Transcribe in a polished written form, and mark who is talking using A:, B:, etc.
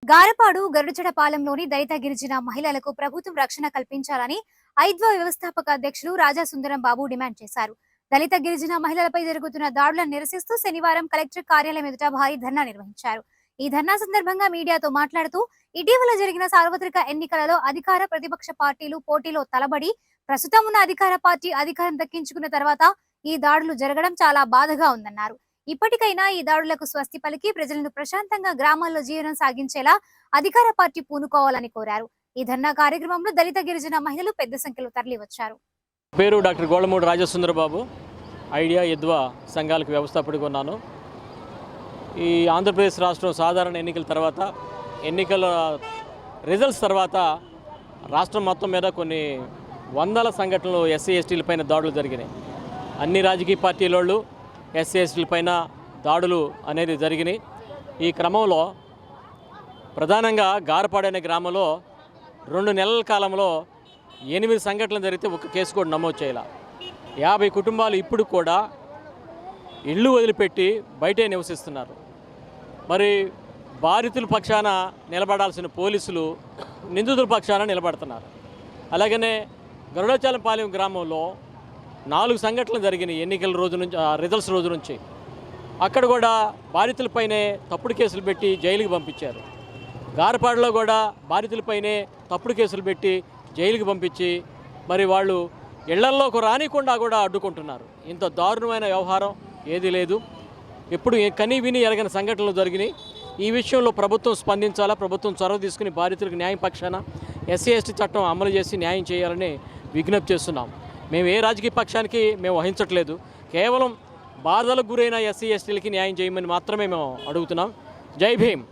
A: గారపాడు గరుడచడపాలెంలోని దళిత గిరిజన మహిళలకు ప్రభుత్వం రక్షణ కల్పించాలని ఐద్వా వ్యవస్థాపక అధ్యక్షులు రాజా సుందరం బాబు డిమాండ్ చేశారు. దళిత గిరిజన మహిళలపై జరుగుతున్న దాడులను నిరసిస్తూ శనివారం కలెక్టర్ కార్యాలయం ఎదుట భారీ ధర్నా నిర్వహించారు. ఈ ధర్నా సందర్భంగా మీడియాతో మాట్లాడుతూ ఇటీవల జరిగిన సార్వత్రిక ఎన్నికలలో అధికార ప్రతిపక్ష పార్టీలు పోటీలో తలబడి ప్రస్తుతం ఉన్న అధికార పార్టీ అధికారం దక్కించుకున్న తర్వాత ఈ దాడులు జరగడం చాలా బాధగా ఉందన్నారు. ఇప్పటికైనా ఈ దాడులకు స్వస్తి పలికి ప్రజలను ప్రశాంతంగా గ్రామాల్లో జీవనం సాగించేలా అధికార పార్టీ పూనుకోవాలని కోరారు. ఈ ధర్నా కార్యక్రమంలో దళిత గిరిజన మహిళలు పెద్ద సంఖ్యలో తరలివచ్చారు.
B: పేరు డాక్టర్ గోళ్ళమూడి రాజసుందరబాబు, ఐడియా యద్వా సంఘాలకు వ్యవస్థాపకుడిగా ఉన్నాను. ఈ ఆంధ్రప్రదేశ్ రాష్ట్రం సాధారణ ఎన్నికల తర్వాత ఎన్నికల రిజల్ట్స్ తర్వాత రాష్ట్రం మొత్తం మీద కొన్ని వందల సంఘటనలు ఎస్సీ ఎస్టీల పైన దాడులు జరిగినాయి. అన్ని రాజకీయ పార్టీలోళ్ళు ఎస్సీ ఎస్టీల పైన దాడులు అనేది జరిగినాయి. ఈ క్రమంలో ప్రధానంగా గారపాడు అనే గ్రామంలో 2 నెలల కాలంలో 8 సంఘటనలు జరిగితే ఒక కేసు కూడా నమోదు చేయాల. 50 కుటుంబాలు ఇప్పుడు కూడా ఇళ్ళు వదిలిపెట్టి బయటే నివసిస్తున్నారు. మరి బాధితుల పక్షాన నిలబడాల్సిన పోలీసులు నిందితుల పక్షాన నిలబడుతున్నారు. అలాగనే గరుడచడపాలెం గ్రామంలో 4 సంఘటనలు జరిగినాయి ఎన్నికల రోజు నుంచి, రిజల్ట్స్ రోజు నుంచి. అక్కడ కూడా బాధితులపైనే తప్పుడు కేసులు పెట్టి జైలుకి పంపించారు. గారపాడులో కూడా బాధితులపైనే తప్పుడు కేసులు పెట్టి జైలుకి పంపించి మరి వాళ్ళు ఇళ్లల్లోకి రానికుండా కూడా అడ్డుకుంటున్నారు. ఇంత దారుణమైన వ్యవహారం ఏదీ లేదు. ఎప్పుడు కనీ విని ఎరగని సంఘటనలు జరిగినాయి. ఈ విషయంలో ప్రభుత్వం స్పందించాలా, ప్రభుత్వం చొరవ తీసుకుని బాధితులకు న్యాయం పక్షాన ఎస్సీ ఎస్టీ చట్టం అమలు చేసి న్యాయం చేయాలని విజ్ఞప్తి చేస్తున్నాం. మేము ఏ రాజకీయ పక్షానికి మేము వహించట్లేదు. కేవలం బాధలకు గురైన ఎస్సీ ఎస్టీలకి న్యాయం చేయమని మాత్రమే మేము అడుగుతున్నాం. జై భీమ్.